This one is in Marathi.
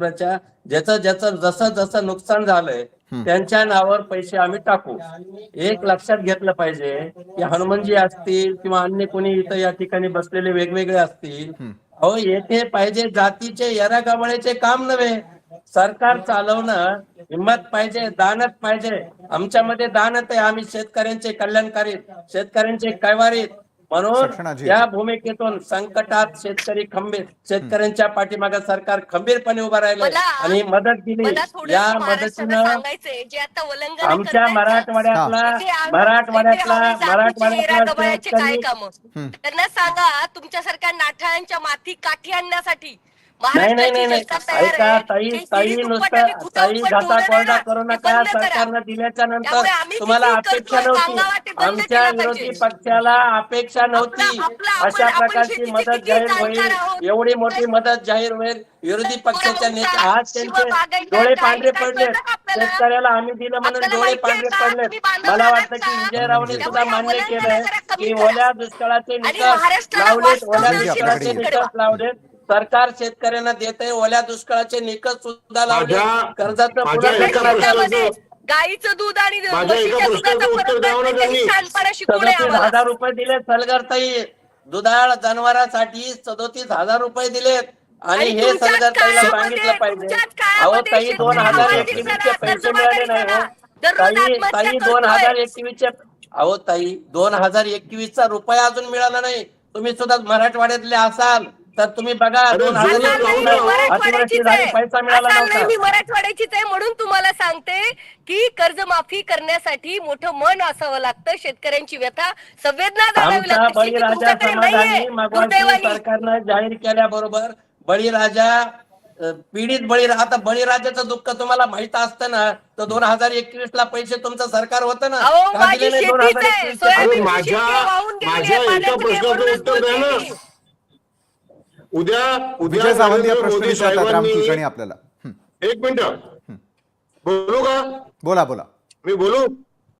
ज्याचं ज्याचं जसं जसं नुकसान झालंय त्यांच्या नावावर पैसे आम्ही टाकू। एक लक्षात घेतलं पाहिजे की हनुमानजी असतील किंवा अन्य कोणी इथं या ठिकाणी बसलेले वेगवेगळे असतील, अहो येथे पाहिजे जातीचे येरागबाळ्याचे काम नव्हे, सरकार चालवणं हिंमत पाहिजे, दानत पाहिजे। आमच्यामध्ये दानत आहे, आम्ही शेतकऱ्यांचे कल्याणकारी, शेतकऱ्यांचे कैवारीत, म्हणून या भूमिकेतून संकटात शेतकरी खंबीर, शेतकऱ्यांच्या पाठीमागे सरकार खंबीरपणे उभा राहिले आणि मदत दिली। या मदतीनं आमच्या मराठवाड्यातला शेतकरी, त्यांना सांगा तुमच्यासारख्या नाठाळांच्या माती काठी आणण्यासाठी नाही नाही नाही नाही, ऐका ताई, ताई नुसतं ताई घाटा कोरडा करू नका। सरकारनं दिल्याच्या नंतर तुम्हाला अपेक्षा नव्हती, आमच्या विरोधी पक्षाला अपेक्षा नव्हती अशा प्रकारची मदत जाहीर होईल, एवढी मोठी मदत जाहीर होईल। विरोधी पक्षाच्या नेते आज त्यांचे डोळे पांढरे पडले, शेतकऱ्याला आम्ही दिलं म्हणून डोळे पांढरे पडले। मला वाटतं की विजयरावने सुद्धा मान्य केलंय की ओल्या दुष्काळाचे निकष लावलेत, ओल्या दुष्काळाचे निकष लावलेत। सरकार शेतकऱ्यांना देत आहे, ओल्या दुष्काळाचे निकष सुद्धा लावले, कर्जाचं गाईचं दूध आणि 37,000 रुपये दिले सलगरताई, दुधाळ जनावरांसाठी 37,000 रुपये दिलेत। आणि हे सलगरताईला सांगितलं पाहिजे। अहो ताई 2021 चे पैसे मिळाले नाही हो ताई 2021 चे, अहो ताई 2021 चा रुपया अजून मिळाला नाही। तुम्ही सुद्धा मराठवाड्यातले असाल तर तुम्ही बघा, 2021 पैसा मिळाला नव्हता। मी मराठवाड्याचीच आहे म्हणून तुम्हाला सांगते की कर्जमाफी करण्यासाठी मोठं मन असावं लागतं, शेतकऱ्यांची व्यथा संवेदना जाणवावी लागते। बळीराजा समाधानी मागवाची सरकारनं जाहीर केल्याबरोबर बळीराजा पीडित बळीराजा, आता बळीराजाचं दुःख तुम्हाला माहित असतं ना, तर 2021 ला पैसे तुमचं सरकार होतं ना, का दिले नाही 2021? माझ्या एका प्रश्नाचं उत्तर द्या ना। विजय सावंत या प्रश्न विचारतात राम कुलकर्णी आपल्याला। एक मिनिट बोलू का? बोला बोला। मी बोलू?